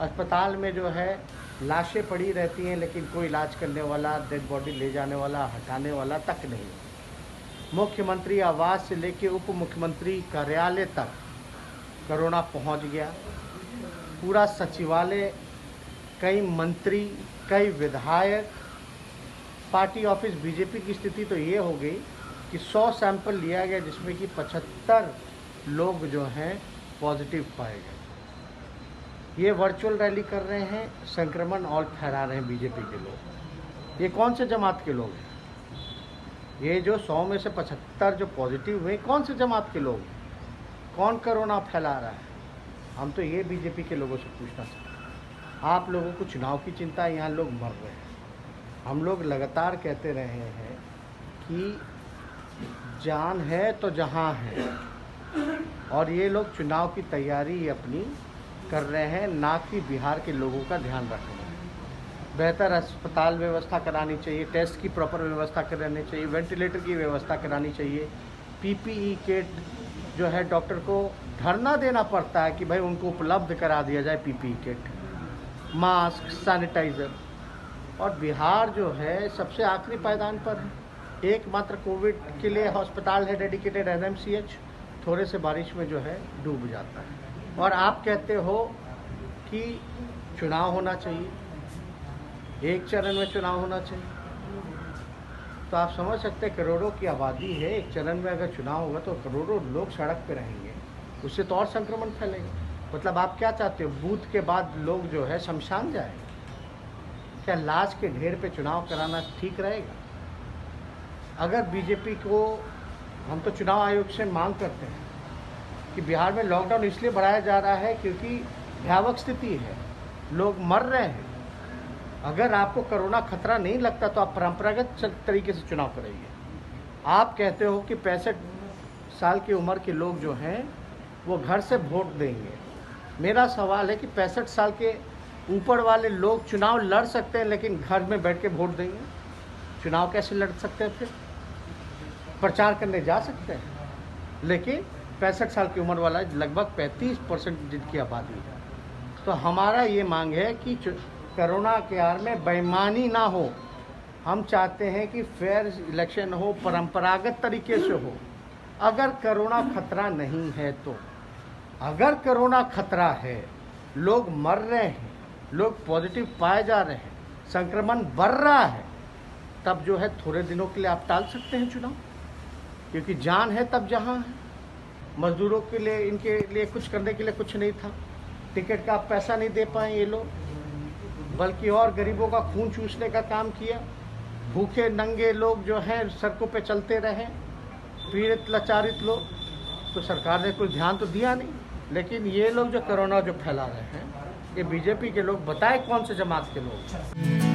अस्पताल में जो है लाशें पड़ी रहती हैं, लेकिन कोई इलाज करने वाला, डेड बॉडी ले जाने वाला, हटाने वाला तक नहीं। मुख्यमंत्री आवास से लेके उप मुख्यमंत्री कार्यालय तक कोरोना पहुंच गया। पूरा सचिवालय, कई मंत्री, कई विधायक, पार्टी ऑफिस बीजेपी की स्थिति तो ये हो गई कि 100 सैंपल लिया गया, जिसमें कि 75 लोग जो हैं पॉजिटिव पाए गए। ये वर्चुअल रैली कर रहे हैं, संक्रमण और फैला रहे हैं बीजेपी के लोग। ये कौन से जमात के लोग हैं? ये जो 100 में से 75 जो पॉजिटिव हुए, कौन से जमात के लोग हैं? कौन कोरोना फैला रहा है? हम तो ये बीजेपी के लोगों से पूछना चाहते हैं। आप लोगों को चुनाव की चिंता है, यहाँ लोग मर रहे हैं। हम लोग लगातार कहते रहे हैं कि जान है तो जहां है, और ये लोग चुनाव की तैयारी अपनी कर रहे हैं, ना कि बिहार के लोगों का ध्यान रख रहे हैं। बेहतर अस्पताल व्यवस्था करानी चाहिए, टेस्ट की प्रॉपर व्यवस्था करानी चाहिए, वेंटिलेटर की व्यवस्था करानी चाहिए, पीपीई किट जो है डॉक्टर को धरना देना पड़ता है कि भाई उनको उपलब्ध करा दिया जाए पीपीई किट, मास्क, सैनिटाइज़र। और बिहार जो है सबसे आखिरी पायदान पर है। एकमात्र कोविड के लिए अस्पताल है डेडिकेटेड एनएमसीएच, थोड़े से बारिश में जो है डूब जाता है। और आप कहते हो कि चुनाव होना चाहिए, एक चरण में चुनाव होना चाहिए, तो आप समझ सकते हैं करोड़ों की आबादी है, एक चरण में अगर चुनाव होगा तो करोड़ों लोग सड़क पे रहेंगे, उससे तो और संक्रमण फैलेगा। मतलब आप क्या चाहते हो, बूथ के बाद लोग जो है शमशान जाएंगे? क्या लाश के ढेर पे चुनाव कराना ठीक रहेगा? अगर बीजेपी को, हम तो चुनाव आयोग से मांग करते हैं कि बिहार में लॉकडाउन इसलिए बढ़ाया जा रहा है क्योंकि भयावह स्थिति है, लोग मर रहे हैं। अगर आपको कोरोना खतरा नहीं लगता तो आप परंपरागत तरीके से चुनाव कराइए। आप कहते हो कि 65 साल की उम्र के लोग जो हैं वो घर से वोट देंगे। मेरा सवाल है कि 65 साल के ऊपर वाले लोग चुनाव लड़ सकते हैं, लेकिन घर में बैठ के वोट देंगे? चुनाव कैसे लड़ सकते हैं? फिर प्रचार करने जा सकते हैं, लेकिन 65 साल की उम्र वाला लगभग 35% जिनकी आबादी है। तो हमारा ये मांग है कि कोरोना के आड़ में बेईमानी ना हो। हम चाहते हैं कि फेयर इलेक्शन हो, परंपरागत तरीके से हो। अगर कोरोना खतरा नहीं है तो, अगर कोरोना खतरा है, लोग मर रहे हैं, लोग पॉजिटिव पाए जा रहे हैं, संक्रमण बढ़ रहा है, तब जो है थोड़े दिनों के लिए आप टाल सकते हैं चुनाव, क्योंकि जान है तब जहां है। मजदूरों के लिए, इनके लिए कुछ करने के लिए कुछ नहीं था। टिकट का पैसा नहीं दे पाए ये लोग, बल्कि और गरीबों का खून चूसने का काम किया। भूखे नंगे लोग जो हैं सड़कों पे चलते रहे, पीड़ित लाचारित लोग। तो सरकार ने कोई ध्यान तो दिया नहीं। लेकिन ये लोग जो कोरोना जो फैला रहे हैं, ये बीजेपी के लोग, बताए कौन से जमात के लोग।